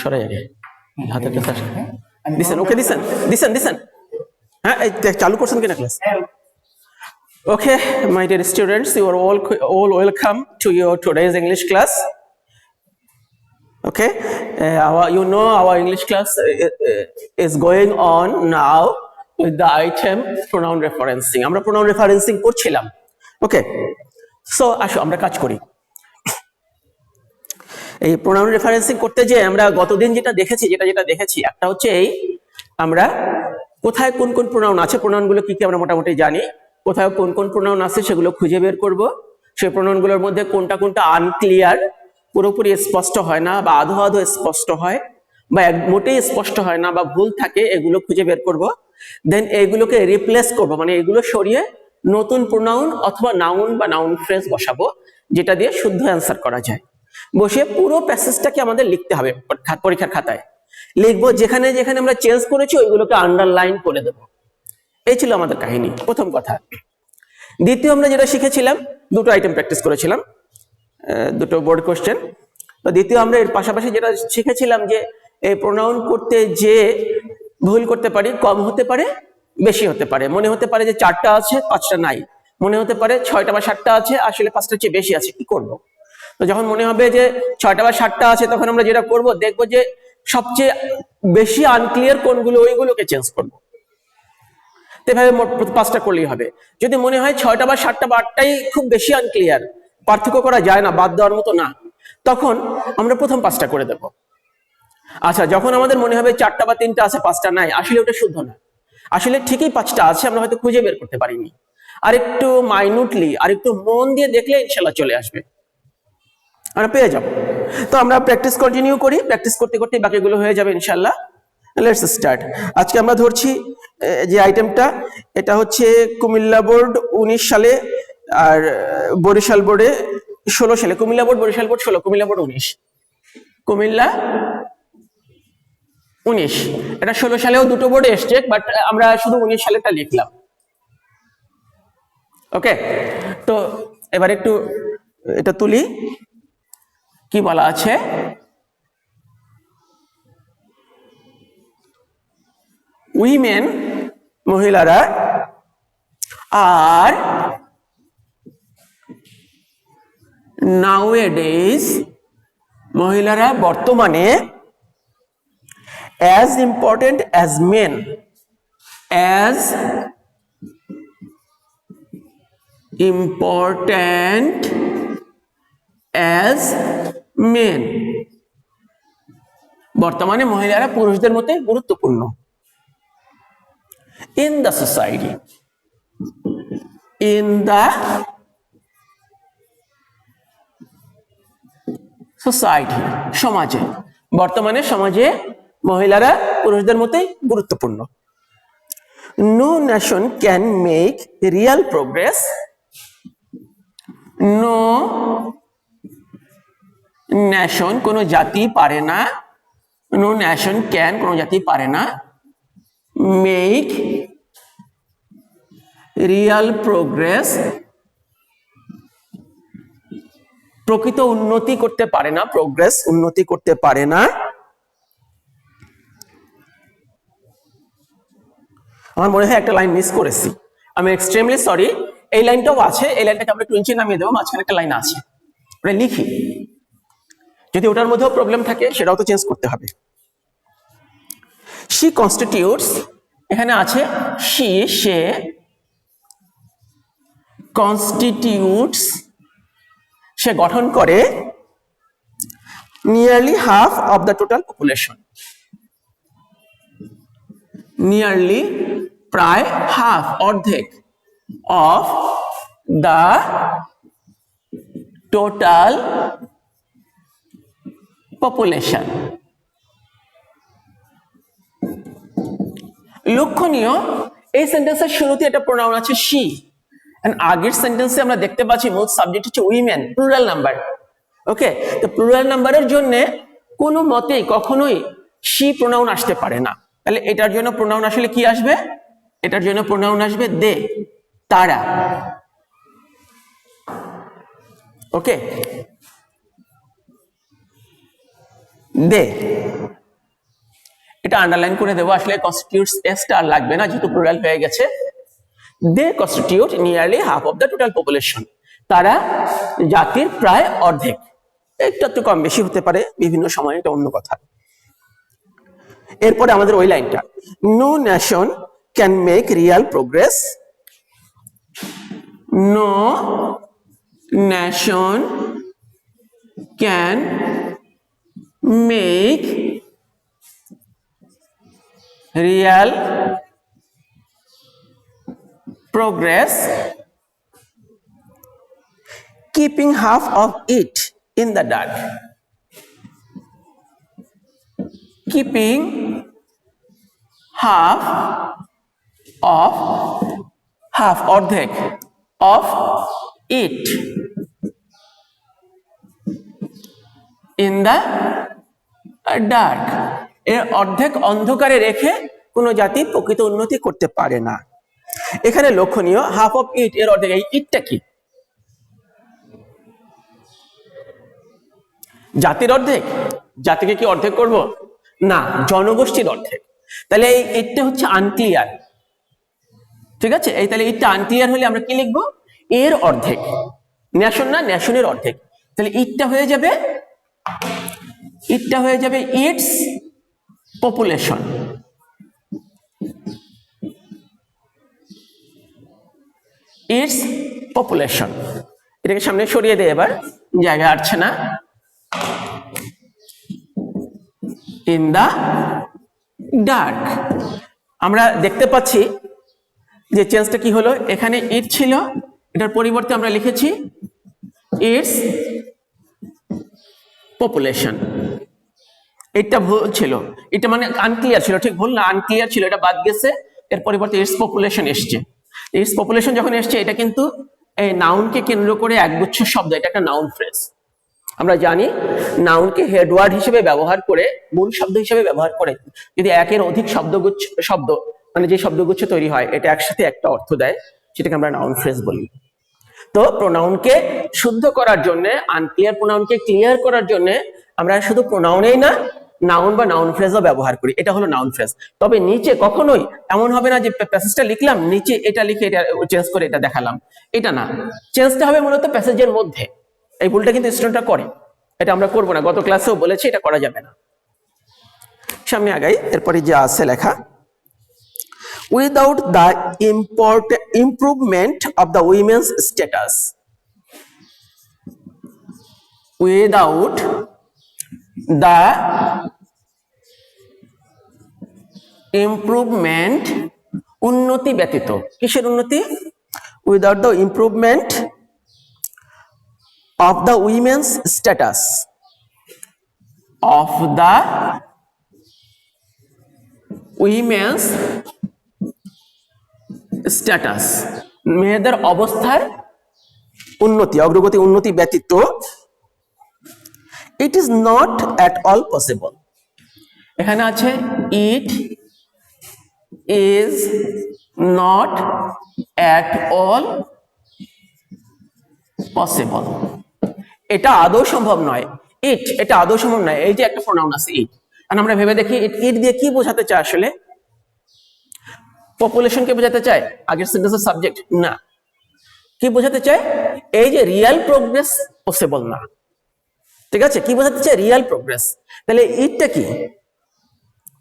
সরাই আগে হাতের কাছে আসে দিছেন ওকে দিছেন হ্যাঁ চালু করছেন কিনা class Okay, my dear students, you are all welcome to your today's English class. Okay, our English class is going on now with the item pronoun referencing. আমরা pronoun referencing করছিলাম. Okay, so আসো আমরা কাজ করি. এই pronoun referencing করতে যে আমরা গতদিন যেটা দেখেছি একটা হচ্ছে এই আমরা কোথায় কোন কোন pronoun আছে, pronoun গুলো কি কি আমরা মোটামুটি জানি. কোথাও কোন কোন প্রোনাউন আছে সেগুলো খুঁজে বের করব সেই প্রোনাউনগুলোর মধ্যে কোনটা কোনটা আনক্লিয়ার পুরোপুরি স্পষ্ট হয় না বা আধো আধো স্পষ্ট হয় বা মোটেই স্পষ্ট হয় না বা ভুল থাকে এগুলো খুঁজে বের করব দেন এগুলোকে রিপ্লেস করব মানে এগুলো সরিয়ে নতুন প্রোনাউন অথবা নাউন বা নাউন ফ্রেজ বসাবো যেটা দিয়ে শুদ্ধ অ্যানসার করা যায় বসে পুরো প্যাসেজটাকে আমাদের লিখতে হবে পরীক্ষার খাতায় লিখবো যেখানে যেখানে আমরা চেঞ্জ করেছি ওইগুলোকে আন্ডারলাইন করে দেব এই ছিল আমাদের কাহিনী প্রথম কথা দ্বিতীয় আমরা যেটা শিখেছিলাম দুটো আইটেম প্র্যাকটিস করেছিলাম দুটো বোর্ড কোশ্চেন তো দ্বিতীয় আমরা এর পাশাপাশি যেটা শিখেছিলাম যে এই প্রোনাউন করতে যে ভুল করতে পারি কম হতে পারে বেশি হতে পারে মনে হতে পারে যে 4টা আছে 5টা নাই মনে হতে পারে 6টা বা 7টা আছে আসলে 5টার চেয়ে বেশি আছে কি করব তো যখন মনে হবে যে 6টা বা 7টা আছে তখন আমরা যেটা করব দেখব যে সবচেয়ে বেশি আনক্লিয়ার কোনগুলো ওইগুলোকে চেঞ্জ করব এভাবে মোট 5টা করলেই হবে যদি মনে হয় 6টা বা 7টা বা 8টাই খুব বেশি আনক্লিয়ার পার্থক্য করা যায় না বাদ দেওয়ার মতো না তখন আমরা প্রথম 5টা করে দেব আচ্ছা যখন আমাদের মনে হবে 4টা বা 3টা আছে 5টা নাই আসলে ওটা শুদ্ধ না আসলে ঠিকই 5টা আছে আমরা হয়তো খুঁজে বের করতে পারিনি আরেকটু মাইনুটলি আরেকটু মন দিয়ে দেখলে ইনশাআল্লাহ চলে আসবে আমরা পেয়ে যাব তো আমরা প্র্যাকটিস কন্টিনিউ করি প্র্যাকটিস করতে করতে বাকিগুলো হয়ে যাবে ইনশাআল্লাহ লেটস স্টার্ট আজকে আমরা ধরছি যে আইটেমটা এটা হচ্ছে কুমিল্লা বোর্ড 19 সালে আর বরিশাল বোর্ডে 16 সালে Cumilla board Barishal board 16 Cumilla board 19 Cumilla 19 এটা 16 সালেও দুটো বোর্ডে এসছে বাট আমরা শুধু 19 সালেরটা লিখলাম ওকে তো এবার একটু এটা তুলি কি বলা আছে উইমেন মহিলারা আর নাওএডেজ মহিলারা বর্তমানে as important as men as important as men বর্তমানে মহিলারা পুরুষদের মতো গুরুত্বপূর্ণ in the society সমাজে বর্তমানে সমাজে মহিলারা পুরুষদের মতোই গুরুত্বপূর্ণ no nation can make real progress no nation কোনো জাতি পারে না no nation can কোনো জাতি পারে না make real progress প্রকৃত উন্নতি করতে পারে না প্রোগ্রেস উন্নতি করতে পারে না আমার মনে হয় একটা লাইন মিস করেছি আমি এক্সট্রিমলি সরি এই লাইনটাও আছে এই লাইনটাকে আমরা একটু নিচে নামিয়ে দেবো মাঝখানে একটা লাইন আছে ওটা লিখি যদি ওটার মধ্যেও প্রবলেম থাকে সেটাও তো চেঞ্জ করতে হবে she constitutes এখানে আছে সে constitutes সে গঠন করে nearly half of the total population nearly প্রায় half অর্ধেক of the total population লক্ষণীয় এই সেন্টেন্সের শুরুতে একটা প্রোনাউন আছে she and আগের সেন্টেন্সে আমরা দেখতে পাচ্ছি মূল সাবজেক্ট হচ্ছে উইমেন প্লুরাল নাম্বার ওকে তো প্লুরাল নাম্বারের জন্য কোনো মতেই কখনোই she প্রোনাউন আসতে পারে না তাহলে এটার জন্য প্রোনাউন আসলে কি আসবে এটার জন্য প্রোনাউন আসবে দে তারা ওকে দে এটা আন্ডারলাইন করে দেবো, আসলে কনস্টিটিউটস এসটা আর লাগবে না যেহেতু প্লুরাল হয়ে গেছে। They constitute nearly half of the total population, তারা জাতির প্রায় অর্ধেক, একটু কম বেশি হতে পারে বিভিন্ন সময়, এটা অন্য কথা। এরপরে আমাদের ওই লাইনটা, no nation can make real progress, no nation can make real progress keeping half of it in the dark, keeping half অর্ধেক of it in the dark, এর অর্ধেক অন্ধকারে রেখে কোনো জাতি প্রকৃত উন্নতি করতে পারে না। এখানে লক্ষণীয় হাফ অফ ইট, এর অর্ধেক, এই ইটটা কি জাতির অর্ধেক? জাতিকে কি অর্ধেক করব না, জনগোষ্ঠীর অর্ধেক। তাহলে এই ইটটা হচ্ছে আনক্লিয়ার, ঠিক আছে? এই তাহলে ইটটা আনক্লিয়ার হলে আমরা কি লিখবো, এর অর্ধেক, নেশন না, নেশনের অর্ধেক। তাহলে ইটটা হয়ে যাবে ইটস পপুলেশন, ইটস পপুলেশন। এটাকে সামনে সরিয়ে দেয়, এবার জায়গা আসছে না। ইন দা ডার্ক, আমরা দেখতে পাচ্ছি যে চেঞ্জটা কি হলো, এখানে ইট ছিল, এটার পরিবর্তে আমরা লিখেছি ইটস পপুলেশন। এটা ভুল ছিল, এটা মানে আনক্লিয়ার ছিল, ঠিক ভুল না, আনক্লিয়ার ছিল, এটা বাদ গেছে, এর পরিবর্তে ইটস পপুলেশন এসছে। ইটস পপুলেশন যখন এসছে, এটা কিন্তু এই নাউনকে কেন্দ্র করে একগুচ্ছ শব্দ, এটা একটা নাউন ফ্রেজ। আমরা জানি নাউনকে হেডওয়ার্ড হিসেবে ব্যবহার করে, মূল শব্দ হিসেবে ব্যবহার করে, যদি একের অধিক শব্দ মানে যে শব্দগুচ্ছ তৈরি হয়, এটা একসাথে একটা অর্থ দেয়, সেটাকে আমরা নাউন ফ্রেজ বলি। তো প্রোনাউনকে শুদ্ধ করার জন্য, আনক্লিয়ার প্রোনাউনকে ক্লিয়ার করার জন্য আমরা শুধু প্রোনাউনেই না, নাউন বা নাউন ফ্রেজও ব্যবহার করি, এটা হলো নাউন ফ্রেজ। তবে নিচে কখনোই এমন হবে না যে প্যাসেজটা লিখলাম, নিচে এটা লিখে এটা চেঞ্জ করে এটা দেখালাম, এটা না, চেঞ্জটা হবে মূলত প্যাসেজের মধ্যে। এই ভুলটা কিন্তু স্টুডেন্টরা করে, এটা আমরা করবো না, গত ক্লাসেও বলেছি এটা করা যাবে না। সামনে আগাই, এরপরে যে আছে লেখা, without the improvement of the women's status, without the improvement, উন্নতি ব্যতীত, কিসের উন্নতি? without the improvement of the women's status, of the women's status, মেয়েদের অবস্থার উন্নতি, অগ্রগতি, উন্নতি ব্যতীত, it is not at all possible. এখানে আছে it is not at all possible, এটা আদৌ সম্ভব নয়। এটা আদৌ সম্ভব নয়, এই যে একটা প্রোনাউন আছে ইট, আর আমরা ভেবে দেখি ইট দিয়ে কি বোঝাতে চায় আসলে? পপুলেশনকে বোঝাতে চায়? আগের সেন্টেন্সের সাবজেক্ট না, কি বোঝাতে চায়? এই যে রিয়াল প্রোগ্রেস পসিবল না, ঠিক আছে? কি বোঝাতে চায়? Real progress. তাহলে ইটটা কি?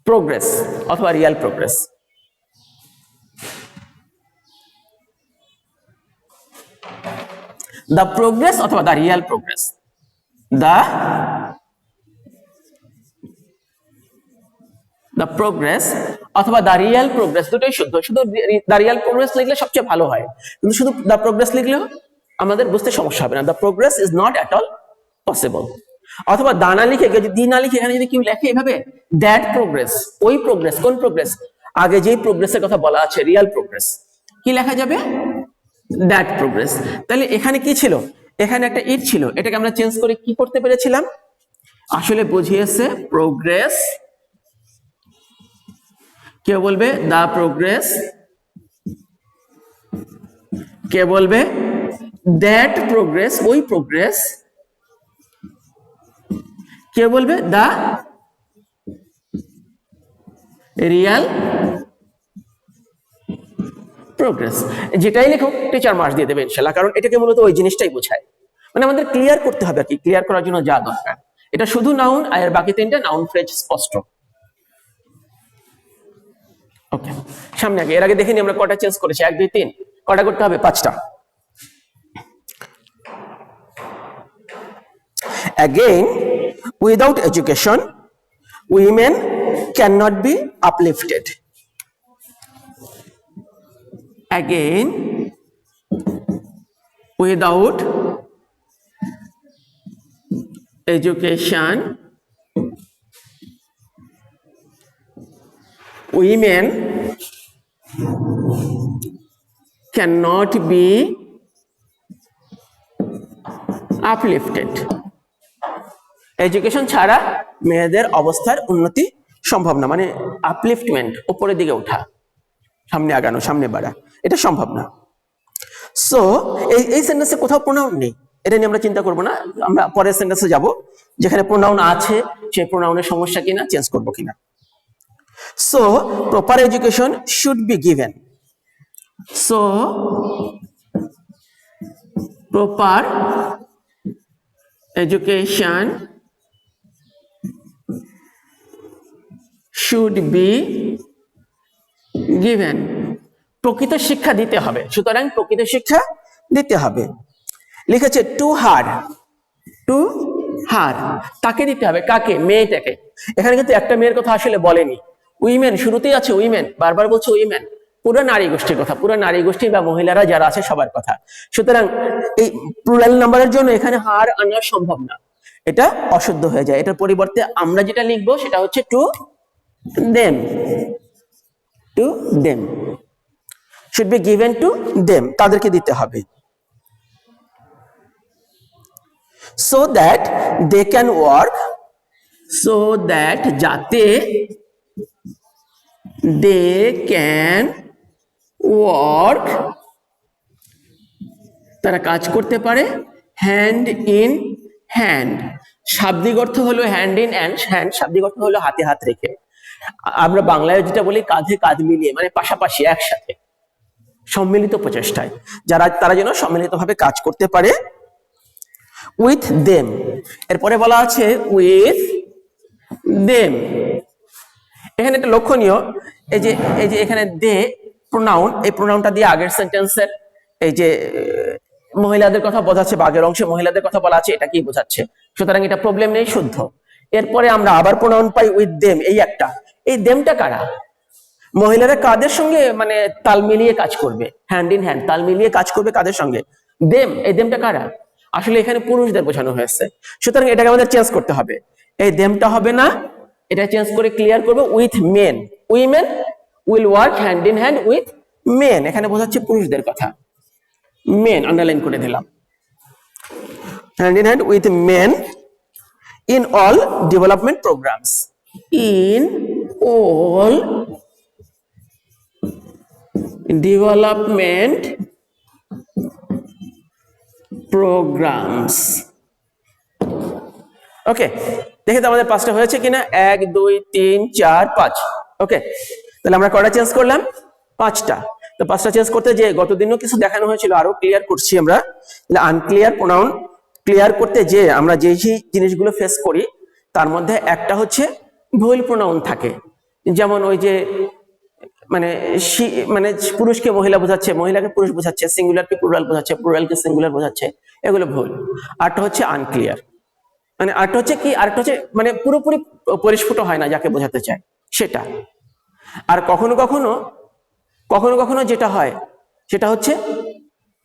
প্রোগ্রেস অথবা রিয়াল প্রোগ্রেস। দ্য প্রোগ্রেস অথবা the Real progress, the progress অথবা দ্য রিয়াল প্রোগ্রেস, দুটোই শুদ্ধ। শুধু দ্য রিয়াল প্রোগ্রেস লিখলে সবচেয়ে ভালো হয়, কিন্তু শুধু দ্য প্রোগ্রেস লিখলেও আমাদের বুঝতে সমস্যা হবে না। The progress is not at all possible. অথবা দা না লিখে, দি না লিখে, এখানে যদি কেউ লেখে এভাবে, দ্যাট প্রোগ্রেস, ওই প্রোগ্রেস, কোন প্রোগ্রেস? আগে যেই প্রোগ্রেসের কথা বলা আছে, রিয়াল প্রোগ্রেস, কি লেখা যাবে? That progress. তাহলে এখানে কি ছিল? এখানে একটা ইট ছিল, এটাকে আমরা চেঞ্জ করে কি করতে পেরেছিলাম? আসলে বুঝিয়েছে প্রোগ্রেস, কে বলবে দা প্রোগ্রেস, কে বলবে দ্যাট প্রোগ্রেস, ওই প্রোগ্রেস, কে বলবে দা রিয়াল প্রোগ্রেস। যেটাই লেখক টিচার মার্কস দিয়ে দেবে ইনশাআল্লাহ, কারণ এটাকে মূলত ওই জিনিসটাই বোঝায়। মানে আমাদের ক্লিয়ার করতে হবে কি, ক্লিয়ার করার জন্য যা দরকার। এটা শুধু নাউন, আর বাকি তিনটা নাউন ফ্রেজ স্পষ্ট। ওকে, সামনে আগে এর আগে দেখে নি আমরা কটা চেঞ্জ করেছি, 1 2 3, কটা করতে হবে, 5টা। Again, without education, women cannot be uplifted. Again, without education, women cannot be uplifted. Education ছাড়া মেয়েদের অবস্থার উন্নতি সম্ভব না, মানে আপলিফটমেন্ট, উপরের দিকে ওঠা, সামনে আগানো, সামনে বাড়া, এটা সম্ভব না। সো এই সেন্টেন্সে কোথাও প্রোনাউন নেই, এটা নিয়ে আমরা চিন্তা করব না। আমরা পরের সেন্টেন্সে যাব, যেখানে প্রোনাউন আছে সেই প্রোনাউনের সমস্যা কিনা, চেঞ্জ করব কিনা। So proper education should be given. So proper education should be given. প্রকৃত শিক্ষা দিতে হবে, সুতরাং প্রকৃত শিক্ষা দিতে হবে। লিখেছে টু হার, টু হার, তাকে দিতে হবে, কাকে, মেয়েটাকে। এখানে কিন্তু একটা মেয়ের কথা আসলে বলেনি, উইমেন শুরুতেই আছে, উইমেন বারবার বলছে, উইমেন পুরো নারী গোষ্ঠীর কথা, পুরো নারী গোষ্ঠী বা মহিলারা যারা আছে সবার কথা। সুতরাং এই প্লুরাল নাম্বারের জন্য এখানে হার আনা সম্ভব না, এটা অশুদ্ধ হয়ে যায়। এটার পরিবর্তে আমরা যেটা লিখবো সেটা হচ্ছে two them, to them, should be given to them, তাদেরকে দিতে হবে। so that they can work, so that যাতে they can work, তারা কাজ করতে পারে, হ্যান্ড ইন হ্যান্ড, শাব্দিক অর্থ হলো হ্যান্ড ইন হ্যান্ড, শাব্দিক অর্থ হলো হাতে হাত রেখে। আমরা বাংলায় যেটা বলি কাঁধে কাঁধ মিলিয়ে, মানে পাশাপাশি, একসাথে, সম্মিলিত প্রচেষ্টায়, তারা যেন সম্মিলিতভাবে কাজ করতে পারে। উইথ দেম, এরপরে বলা আছে উইথ দেম। এখানে একটা লক্ষণীয়, এই যে এখানে দে প্রোনাউন, এই প্রোনাউনটা দিয়ে আগের সেন্টেন্সের এই যে মহিলাদের কথা বোঝাচ্ছে, বা আগের অংশে মহিলাদের কথা বলা আছে, এটাকেই বোঝাচ্ছে, সুতরাং এটা প্রবলেম নেই, শুদ্ধ। এরপরে আমরা আবার প্রোনাউন পাই উইথ দেম, এই একটা, এই দেমটা কারা? মহিলারা কাদের সঙ্গে মানে তাল মিলিয়ে কাজ করবে, হ্যান্ড ইন হ্যান্ড, তাল মিলিয়ে কাজ করবে কাদের সঙ্গে, দেম। এই দেমটা কারা? আসলে এখানে পুরুষদের বোঝানো হয়েছে, সুতরাং এটাকে আমাদের চেঞ্জ করতে হবে, এই দেমটা হবে না, এটা চেঞ্জ করে ক্লিয়ার করবে with main, women will work hand in hand with main, এখানে বোঝাচ্ছে পুরুষদের কথা, মেন আন্ডারলাইন করে দিলাম, hand in hand with main in all development programs, in all development programs. ওকে, দেখে তো আমাদের 5টা হয়েছে কিনা, 1 2 3 4 5। ওকে, তাহলে আমরা কয়টা চেঞ্জ করলাম, 5টা। তো 5টা চেঞ্জ করতে যে গতদিনও কিছু দেখানো হয়েছিল, আরো ক্লিয়ার করছি আমরা। আনক্লিয়ার প্রোনাউন ক্লিয়ার করতে যে আমরা যে জিনিসগুলো ফেস করি, তার মধ্যে একটা হচ্ছে ভুল প্রোনাউন থাকে, যেমন ওই যে মানে মানে পুরুষকে মহিলা বোঝাচ্ছে, মহিলাকে পুরুষ বোঝাচ্ছে, সিঙ্গুলারকে প্লুরাল বোঝাচ্ছে, প্লুরালকে সিঙ্গুলার বোঝাচ্ছে, এগুলো ভুল। আরটা হচ্ছে আনক্লিয়ার, মানে আরটা হচ্ছে কি, আরটা হচ্ছে মানে পুরোপুরি পরিস্ফুট হয় না যাকে বোঝাতে চায় সেটা। আর কখনো কখনো যেটা হয় সেটা হচ্ছে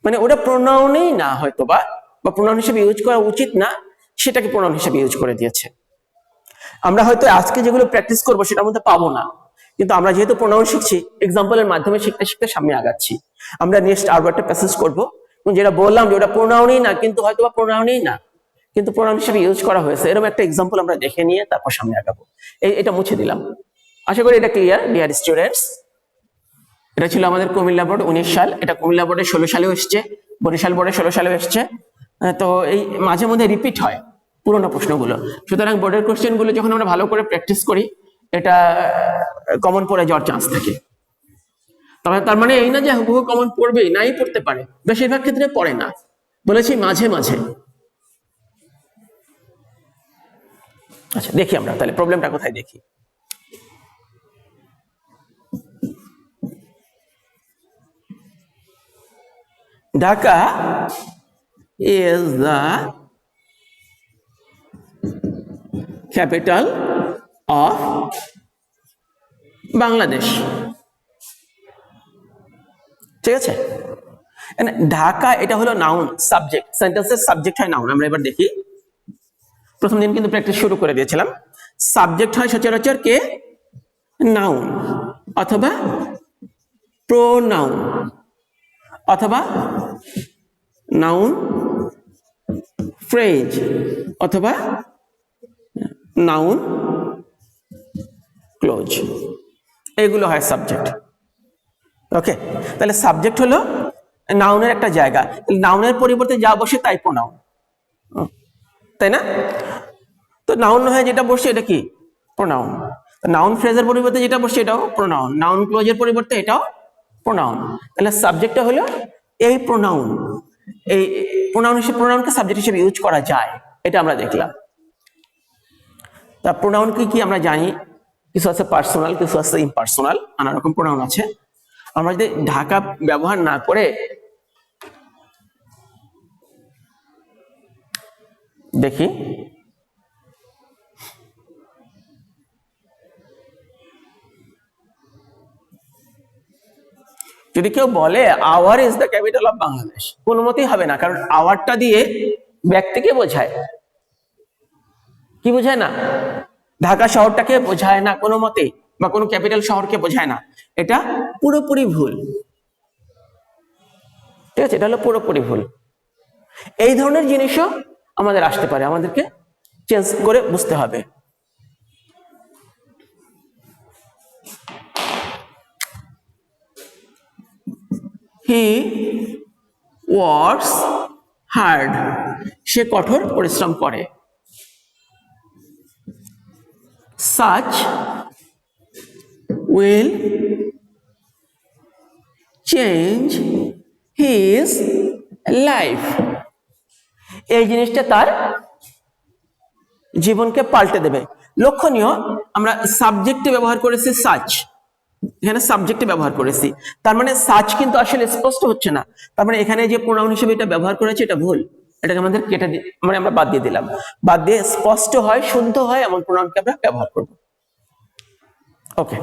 মানে ওটা প্রোনাউনেই না, হয়তো বা প্রোনাউন হিসেবে ইউজ করা উচিত না, সেটাকে প্রোনাউন হিসেবে ইউজ করে দিয়েছে। আমরা হয়তো আজকে যেগুলো প্র্যাকটিস করবো সেটার মধ্যে পাবো না, কিন্তু আমরা যেহেতু প্রোনাউন শিখছি, এক্সাম্পলের মাধ্যমে শিখতে শিখতে সামনে আগাচ্ছি। আমরা নেক্সট আরো একটা প্যাসেজ করবো, যেটা বললাম যে ওটা প্রোনাউনই না, কিন্তু হয়তো বা প্রোনাউনই না, কিন্তু প্রোনাউন হিসেবে ইউজ করা হয়েছে, এরকম একটা এক্সাম্পল আমরা দেখে নিয়ে তারপর সামনে আগাবো। এটা মুছে দিলাম, আশা করি এটা ক্লিয়ার ডিয়ার স্টুডেন্টস। এটা ছিল আমাদের কুমিল্লা বোর্ড 19 সাল, এটা কুমিল্লা বোর্ডে 16 সালেও এসছে, বরিশাল বোর্ডে 16 সালেও এসছে। তো এই মাঝে মধ্যে রিপিট হয় পুরোনো প্রশ্নগুলো, সুতরাং বোর্ডের কোশ্চেনগুলো যখন আমরা ভালো করে প্র্যাকটিস করি এটা কমন পড়ে যাওয়ার চান্স থাকে। তবে তার মানে এই না যে হুবহু কমন পড়বেই, নাই পড়তে পারে, বেশিরভাগ ক্ষেত্রে পড়ে না, বলেছি মাঝে মাঝে। আচ্ছা দেখি আমরা তাহলে প্রবলেমটা কোথায় দেখি। Dhaka is the capital of Bangladesh. ঠিক আছে, ঢাকা এটা হলো নাউন, সাবজেক্ট, সেন্টেন্সের সাবজেক্ট হয় নাউন। আমরা এবার দেখি, প্রথম দিন কিন্তু প্র্যাকটিস শুরু করে দিয়েছিলাম। সাবজেক্ট হয় সচরাচর কে? নাউন অথবা প্রোনাউন অথবা নাউন ফ্রেজ অথবা নাউন ক্লোজ, এগুলো হয় সাবজেক্ট। ওকে, তাহলে সাবজেক্ট হলো নাউনের একটা জায়গা, নাউনের পরিবর্তে যা বসে তাই প্রোনাউন, তাই না? তো নাউন হয়ে যেটা বসছে এটা কি? প্রোনাউন। নাউন ফ্রেজের পরিবর্তে যেটা বসছে এটাও প্রোনাউন, নাউন ক্লোজের পরিবর্তে এটাও প্রোনাউন। তাহলে সাবজেক্টটা হলো এই প্রোনাউন, এই প্রোনাউন হিসেবে, প্রোনাউনকে সাবজেক্ট হিসেবে ইউজ করা যায়, এটা আমরা দেখলাম। তা প্রোনাউন কি কি আমরা জানি, কিছু আছে পার্সোনাল, কিছু আছে ইম্পার্সোনাল, নানা রকম প্রোনাউন আছে। আমরা যদি ঢাকা ব্যবহার না করে দেখি, যদি কেউ বলে our is the capital of Bangladesh, কোনো মতেই হবে না, কারণ আওয়ারটা দিয়ে ব্যক্তিকে বোঝায়, কি বোঝায় না? ঢাকা শহরটাকে বোঝায় না কোনো মতেই, বা কোনো ক্যাপিটাল শহরকে বোঝায় না, এটা পুরোপুরি ভুল। ঠিক আছে, এটা হলো পুরোপুরি ভুল। এই ধরনের জিনিসও আমাদের আসতে পারে, আমাদেরকে চেঞ্জ করে বুঝতে হবে। হি ওয়ার্কস হার্ড, সে কঠোর পরিশ্রম করে। such will change his life, এই জিনিসটা তার জীবনকে পাল্টে দেবে। লক্ষণীয়, আমরা সাবজেক্টে ব্যবহার করেছি সাচ, এখানে সাবজেক্টে ব্যবহার করেছি, তার মানে সাচ কিন্তু আসলে স্পষ্ট হচ্ছে না, তার মানে এখানে যে প্রোনাউন হিসেবে এটা ব্যবহার করেছে এটা ভুল, এটাকে আমাদের কেটে মানে আমরা বাদ দিয়ে দিলাম। বাদ দিয়ে স্পষ্ট হয়, শুদ্ধ হয় এমন প্রোনাউনকে আমরা ব্যবহার করব। ওকে,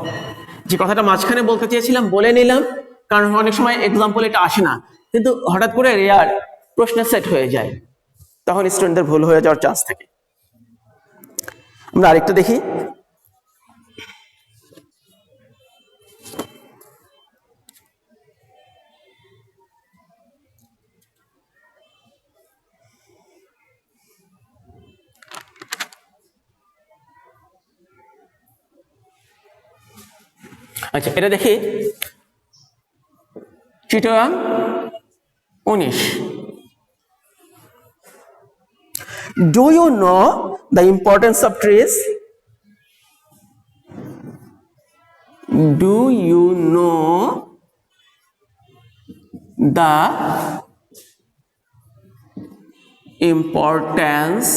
যে কথাটা মাঝখানে বলতে চেয়েছিলাম বলে নিলাম, কারণ অনেক সময় এক্সাম্পল এটা আসে না, কিন্তু হঠাৎ করে রেয়ার প্রশ্ন সেট হয়ে যায়, তখন স্টুডেন্টদের ভুল হয়ে যাওয়ার চান্স থাকে। আমরা আরেকটা দেখি। আচ্ছা, এটা দেখি, Chittagong 19। Do you know the importance of trees? Do you know the importance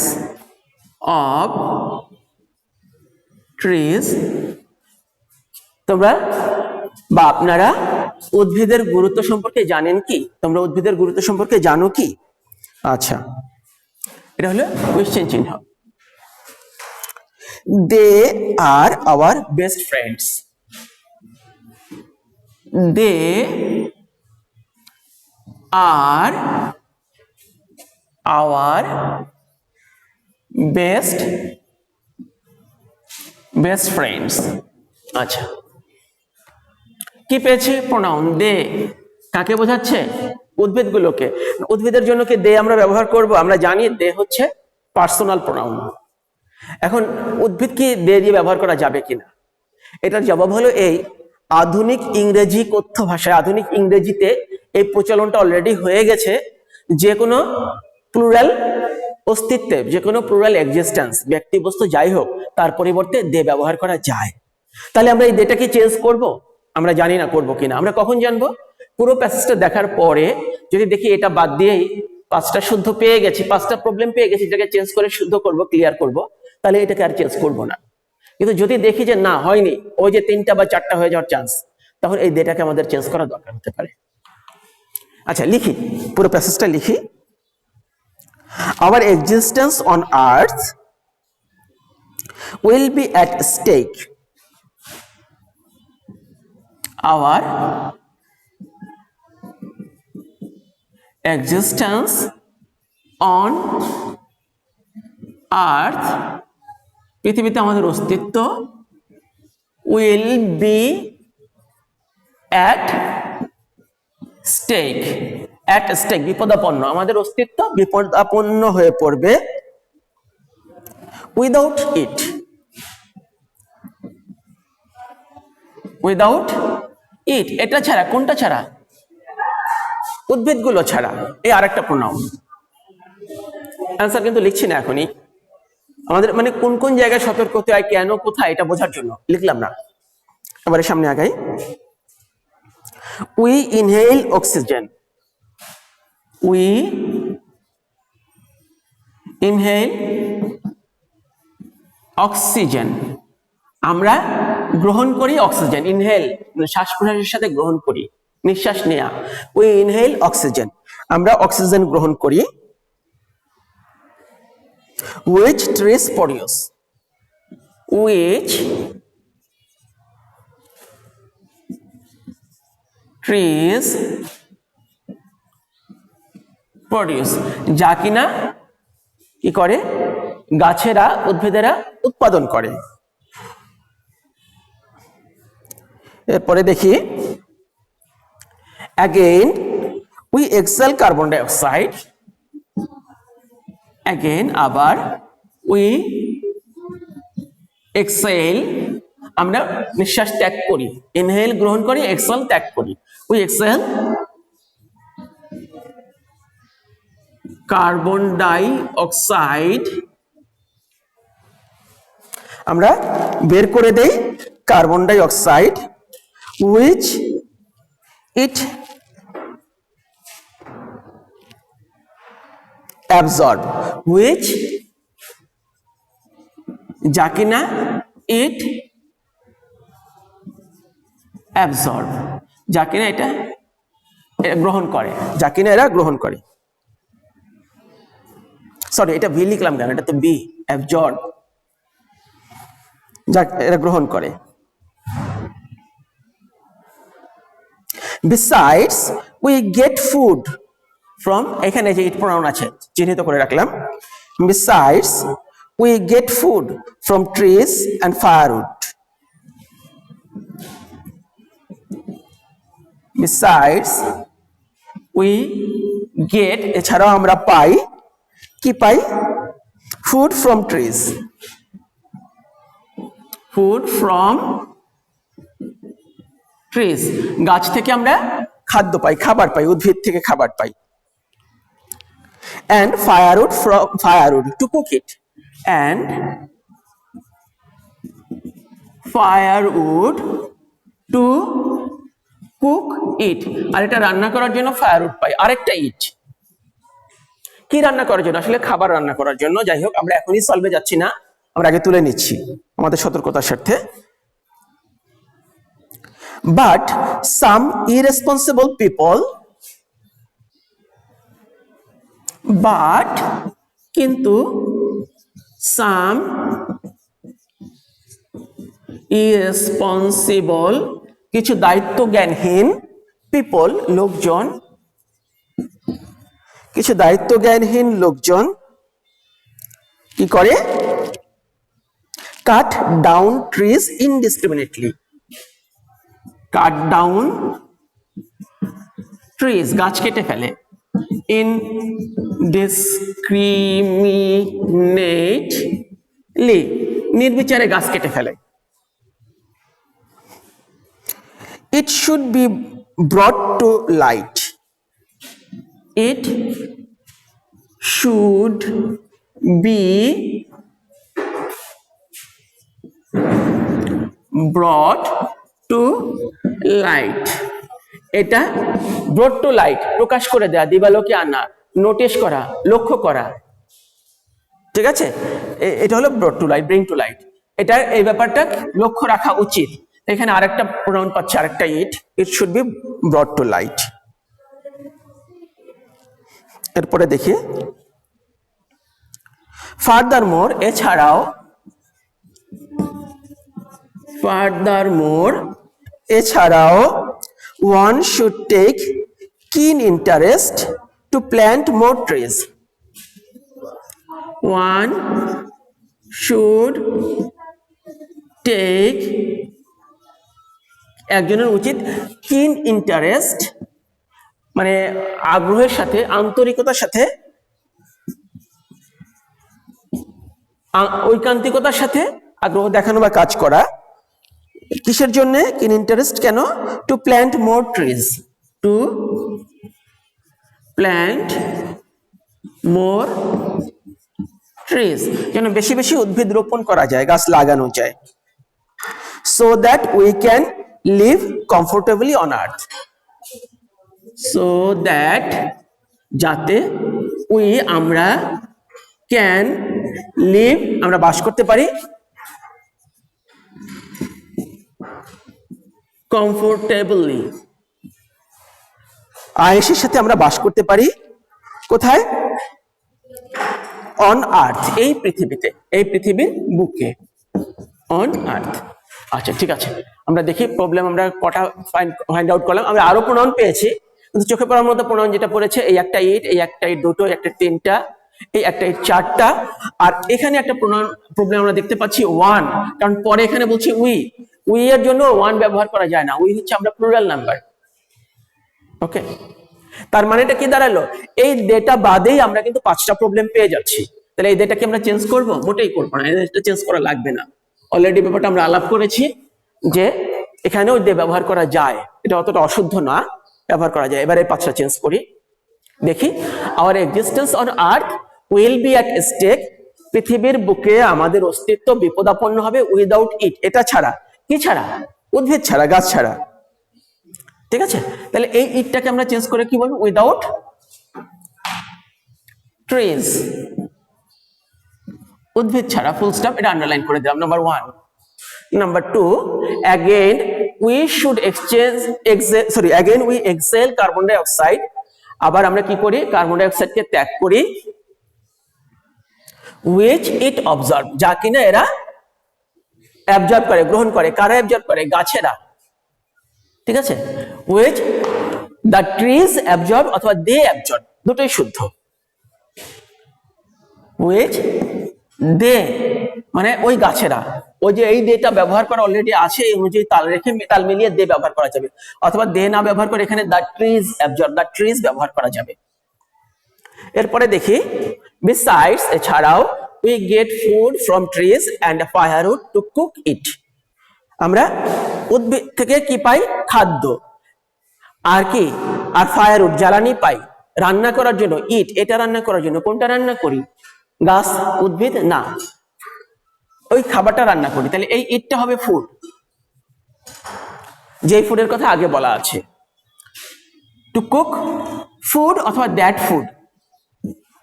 of trees? তোমরা বা আপনারা উদ্ভিদের গুরুত্ব সম্পর্কে জানেন কি? তোমরা উদ্ভিদের গুরুত্ব সম্পর্কে জানো কি? আচ্ছা, এটা হলো কোশ্চেন চিহ্ন। They are our best friends. They are our best friends. আচ্ছা, কি পেয়েছে? প্রোনাউন দে। কাকে বোঝাচ্ছে? উদ্ভিদগুলোকে। উদ্ভিদের জন্য কি দে আমরা ব্যবহার করব? আমরা জানি দে হচ্ছে পার্সোনাল প্রোনাউন। এখন উদ্ভিদ কি দে দিয়ে ব্যবহার করা যাবে কিনা, এটার জবাব হলো এই, আধুনিক ইংরেজি কথ্য ভাষায়, আধুনিক ইংরেজিতে এই প্রচলনটা অলরেডি হয়ে গেছে, যে কোনো প্লুরাল অস্তিত্বে যে কোনো প্লুরাল এক্সিস্টেন্স ব্যক্তি বস্তু যাই হোক তার পরিবর্তে দে ব্যবহার করা যায়। তাহলে আমরা এই দেটাকে চেঞ্জ করব? আমরা জানি না করব কিনা। আমরা কখন জানবো? পুরো প্যাসেজটা দেখার পরে যদি দেখি এটা বাদ দিয়েই 5টা শুদ্ধ পেয়ে গেছি, 5টা প্রবলেম পেয়ে গেছি, এটাকে চেঞ্জ করে শুদ্ধ করব, ক্লিয়ার করব, তাহলে এটাকে আর চেঞ্জ করব না। কিন্তু যদি দেখি যে না হয়নি, ওই যে 3টা বা 4টা হয়ে যাওয়ার চান্স, তখন এই দেটাকে আমাদের চেঞ্জ করা দরকার হতে পারে। আচ্ছা লিখি, পুরো প্যাসেজটা লিখি। Our existence on earth will be at stake. Our existence on earth, পৃথিবীতে আমাদের অস্তিত্ব, will be at stake. at stake বিপদাপন্ন, আমাদের অস্তিত্ব বিপদাপন্ন হয়ে পড়বে। without it, without it, এটা ছাড়া, কোনটা ছাড়া? উদ্ভিদগুলো ছাড়া। এই আরেকটা প্রোনাউন। অ্যান্সার কিন্তু লিখছি না এখনই, আমাদের মানে কোন কোন জায়গায় সতর্ক হতে হয়, কেন, কোথায়, এটা বোঝার জন্য লিখলাম না। এবারে সামনে আগাই। we inhale oxygen, we inhale oxygen, আমরা গ্রহণ করি অক্সিজেন। ইনহেল শ্বাস প্রশ্বাসের সাথে গ্রহণ করি, নিঃশ্বাস নেওয়া। we inhale oxygen, আমরা অক্সিজেন গ্রহণ করি। which trees produce, which trees produce, যা কিনা কি করে? গাছেরা, উদ্ভিদেরা উৎপাদন করে। এরপরে দেখি, again we exhale carbon dioxide, again আবার we exhale, আমরা নিঃশ্বাস ত্যাগ করি। ইনহেল গ্রহণ করি, এক্সহেল ত্যাগ করি। we exhale carbon dioxide, আমরা বের করে দেই carbon dioxide. which it absorb, which যা কিনা it absorb, যা কিনা এটা গ্রহণ করে, যা কিনা এরা গ্রহণ করে। সরি, এটা ভি লিখলাম কেন? এটা তো বি, অ্যাবজর্ব, যা এরা গ্রহণ করে। besides we get food from, এখানে যে ইট প্রোনাউন আছে চিহ্নিত করে রাখলাম। besides we get food from trees and firewood, besides we get, এছাড়াও আমরা পাই, কি পাই? food from trees, food from trees, গাছ থেকে আমরা খাদ্য পাই, খাবার পাই, উদ্ভিদ থেকে খাবার পাই। and firewood from firewood to cook it, and firewood to cook it, আর এটা রান্না করার জন্য ফায়ারউড পাই। আরেকটা ইট, কি রান্না করার জন্য? আসলে খাবার রান্না করার জন্য। যাই হোক, আমরা এখনই সলভে যাচ্ছি না, আমরা আগে তুলে নিচ্ছি আমাদের সতর্কতার স্বার্থে। but some irresponsible people, but কিন্তু some irresponsible, কিছু দায়িত্ব জ্ঞানহীন, people লোকজন, কিছু দায়িত্ব জ্ঞানহীন লোকজন কি করে? cut down trees indiscriminately, cut down trees, গাছ কেটে ফেলে। indiscriminately, নির্বিচারে গাছ কেটে ফেলে। it should be brought to light, it should be brought to light। এটা brought to light প্রকাশ করে দেয়া, দিবালোকে আনা, নোটিশ করা, লক্ষ্য করা, ঠিক আছে? এটা হলো brought to light, bring to light। এটা এই ব্যাপারটা লক্ষ্য রাখা উচিত। এখানে আরেকটা প্রোনাউন পাচ্ছে, আরেকটা ইট should B brought to light। এরপরে দেখি ফার্দারমোর, এছাড়াও one should take keen interest to plant more trees। one should take, একজনের উচিত keen interest মানে আগ্রহের সাথে, আন্তরিকতার সাথে, ঐকান্তিকতার সাথে আগ্রহ দেখানো বা কাজ করা। কিসের জন্য কিন ইন্টারেস্ট? কেন? To plant more trees, to plant more trees, যেন বেশি বেশি উদ্ভিদ রোপণ করা যায়, গাছ লাগানো যায়। So that we can live comfortably on earth, so that যাতে, উই আমরা, ক্যান লিভ আমরা বাস করতে পারি, কমফোর্টেবলি আয়েশের সাথে আমরা বাস করতে পারি। কোথায়? অন আর্থ, এই পৃথিবীতে, এই পৃথিবীর বুকে, অন আর্থ। আচ্ছা ঠিক আছে, আমরা দেখি প্রবলেম আমরা কটা ফাইন্ড আউট করলাম। আমরা আরো প্রোনাউন পেয়েছি, কিন্তু চোখে পড়ার মতো প্রোনাউন যেটা পড়েছে এই একটা ইট, এই একটা ইট দুটো, একটা তিনটা, এই একটা ইট চারটা। আর এখানে একটা প্রবলেম আমরা দেখতে পাচ্ছি ওয়ান, কারণ পরে এখানে বলছি উই এর জন্য ওয়ান ব্যবহার করা যায় না, উই হচ্ছে আমরা প্লুরাল নাম্বার। ওকে, তার মানেটা কি দাঁড়ালো? এই ডেটা বাদেই আমরা কিন্তু 5টা প্রবলেম পেয়ে যাচ্ছি। তাহলে এই ডেটাকে আমরা চেঞ্জ করব? মোটেই করবো না, এটা চেঞ্জ করা লাগবে না। অলরেডি ব্যাপারটা আমরা আলাপ করেছি যে এখানেও দে ব্যবহার করা যায়, এটা অতটা অশুদ্ধ না, ব্যবহার করা যায়। এবারে 5টা চেঞ্জ করি, দেখি। Our existence on earth will be at stake, পৃথিবীর বুকে আমাদের অস্তিত্ব বিপদাপন্ন হবে উইদাউট ইট, এটা ছাড়া। কি ছাড়া? উদ্ভিদ ছাড়া, গাছ ছাড়া। ঠিক আছে, তাহলে এই ইটটাকে আমরা চেঞ্জ করে কি বলবো? উইদাউট ট্রিজ, উদ্ভিদ ছাড়া, ফুল স্টপ, এটা আন্ডারলাইন করে দিলাম। Number 1। Number 2, again we should exhale carbon dioxide. আবার আমরা কি করি? কার্বন ডাই অক্সাইডকে ত্যাগ করি। which it absorb, যা কিনা এরা অ্যাবজর্ব করে, গ্রহণ করে। কারা অ্যাবজর্ব করে? গাছেরা। ঠিক আছে, which the trees absorb অথবা they absorb, দুটোই শুদ্ধ। which they মানে ওই গাছেরা, ওই যে এই দেটা ব্যবহার করা অলরেডি আছে, এই অনুযায়ী তাল রেখে তাল মিলিয়ে দে ব্যবহার করা যাবে। অথবা দে না ব্যবহার করে এখানে the trees absorb, the trees ব্যবহার করা যাবে। এরপরে দেখি, besides এছাড়াও we get food from trees and firewood to cook it, আমরা উদ্ভিদ থেকে কি পাই? খাদ্য। আর কি? আর ফায়ারউড, জ্বালানি পাই রান্না করার জন্য। ইট, এটা রান্না করার জন্য। কোনটা রান্না করি? গাছ, উদ্ভিদ না, ওই খাবারটা রান্না করি। তাহলে এই ইটটা হবে ফুড, যে ফুডের কথা আগে বলা আছে। টু কুক ফুড অথবা দ্যাট ফুড,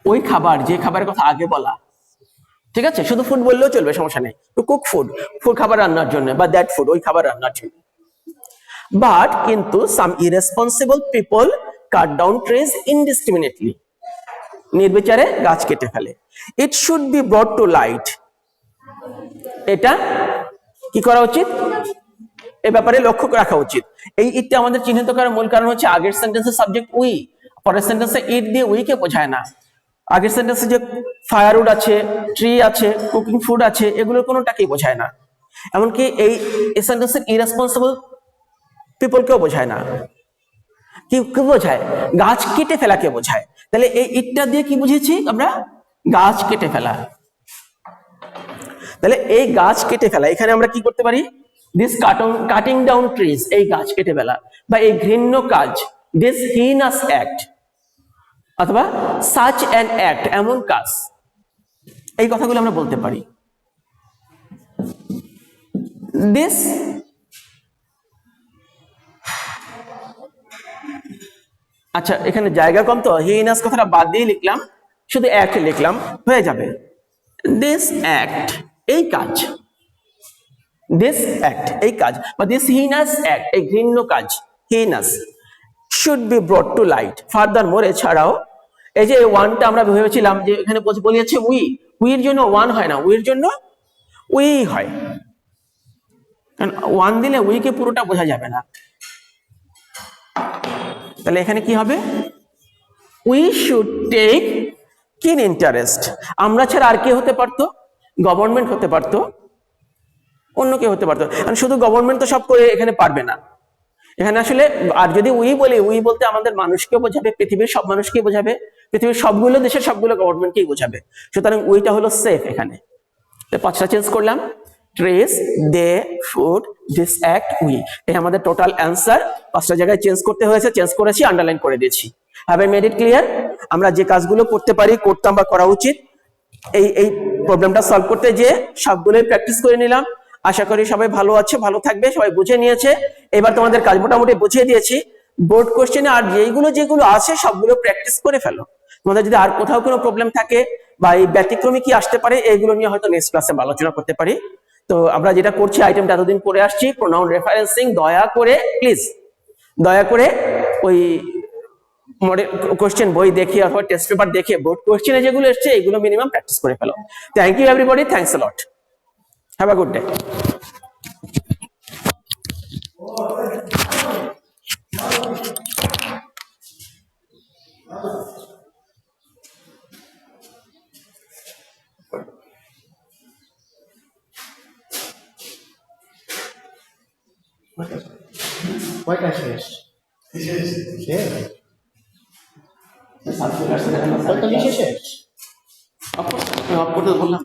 ওই খাবার, যে খাবারের কথা আগে বলা। ঠিক আছে, শুধু ফুড বললেও চলবে, সমস্যা নেই। টু কুক ফুড, ফুড খাবার রান্নার জন্য, বা দ্যাট ফুড, ওই খাবার রান্নার জন্য। বাট কিন্তু some irresponsible people cut down trees indiscriminately, নির্বিচারে গাছ কেটে ফেলে। It should be brought to light, এটা কি করা উচিত? এ ব্যাপারে লক্ষ্য রাখা উচিত। এই ইটটা আমাদের চিহ্নিত করার মূল কারণ হচ্ছে আগের সেন্টেন্সের সাবজেক্ট উই, পরের সেন্টেন্সে ইট দিয়ে উই কে বোঝায় না। আগের সেন্টেন্সে যে ফায়ারউড আছে, ট্রি আছে, কুকিং ফুড আছে, এগুলোর কোনোটাকেই বোঝায় না। এমনকি এই সেন্টেন্সের ইরেসপন্সিবল পিপলকেও বোঝায় না। কি বোঝায়? গাছ কেটে ফেলাকে বোঝায়। তাহলে এই ইটটা দিয়ে কি বুঝেছি আমরা? গাছ কেটে ফেলা। তাহলে এই গাছ কেটে ফেলা, এখানে আমরা কি করতে পারি? দিস কাটিং ডাউন ট্রিজ, এই গাছ কেটে ফেলা, বা এই ঘৃণ্য কাজ, দিস হিনাস অ্যাক্ট, অথবা সাচ অ্যান অ্যাক্ট, এমন কাজ। এই কথাগুলো আমরা বলতে পারি। দিস আচ্ছা, এখানে জায়গা কম তো হি ইনাস কথাটা বাদ দিয়ে লিখলাম, শুধু অ্যাক্ট লিখলাম, হয়ে যাবে। দিস অ্যাক্ট, এই কাজ, দিস অ্যাক্ট, এই কাজ, বা দিস হিনাস অ্যাক্ট, এই ঘৃণ্য কাজ, heinous, should be brought to light. Furthermore, এছাড়াও এই যে ওয়ানটা আমরা ভেবেছিলাম যে এখানে বলিয়েছে উইর জন্য ওয়ান হয় না, উইর জন্য উই হয়, কারণ ওয়ান দিলে উইকে পুরোটা বোঝা যাবে না। তাহলে এখানে কি হবে? উই শুড টেক কিন ইন্টারেস্ট। আমরা ছাড়া আর কে হতে পারতো? গভর্নমেন্ট হতে পারতো, অন্য কেউ হতে পারতো, কারণ শুধু গভর্নমেন্ট তো সব করে এখানে পারবে না। এখানে আসলে আর যদি উই বলি, উই বলতে আমাদের মানুষকে বোঝাবে, পৃথিবীর সব মানুষকেই বোঝাবে, পৃথিবীর সবগুলো দেশের সবগুলো গভর্নমেন্টকেই বোঝাবে। সুতরাং উইটা হলো সেফ এখানে। পাঁচটা চেঞ্জ করলাম, trees, they, should, this act, we, এই আমাদের টোটাল অ্যান্সার। পাঁচটা জায়গায় চেঞ্জ করতে হয়েছে, চেঞ্জ করেছি, আন্ডারলাইন করে দিয়েছি। Have I made it clear? আমরা যে কাজগুলো করতে পারি, করতাম বা করা উচিত, এই প্রবলেমটা সলভ করতে যে সবগুলোই প্র্যাকটিস করে নিলাম। আশা করি সবাই ভালো আছে, ভালো থাকবে, সবাই বুঝে নিয়েছে। এবার তোমাদের কাজ মোটামুটি বুঝিয়ে দিয়েছি। বোর্ড কোশ্চেনে আর যেগুলো আছে সবগুলো প্র্যাকটিস করে ফেলো। তোমাদের যদি আর কোথাও কোনো প্রবলেম থাকে বা এই ব্যতিক্রমী কি আসতে পারে, এইগুলো নিয়ে হয়তো নেক্সট ক্লাসে আলোচনা করতে পারি। তো আমরা যেটা করছি, আইটেমটা এতদিন করে আসছি, প্রোনাউন রেফারেন্সিং, দয়া করে প্লিজ, দয়া করে ওই মডেল কোশ্চেন বই দেখে অথবা টেস্ট পেপার দেখে বোর্ড কোশ্চেনে যেগুলো এসছে এগুলো মিনিমাম প্র্যাকটিস করে ফেলো। Thank you everybody, thanks a lot, have a good day. কয়টা শেষ? শেষ? 45 শেষ? অফ করতে বললাম।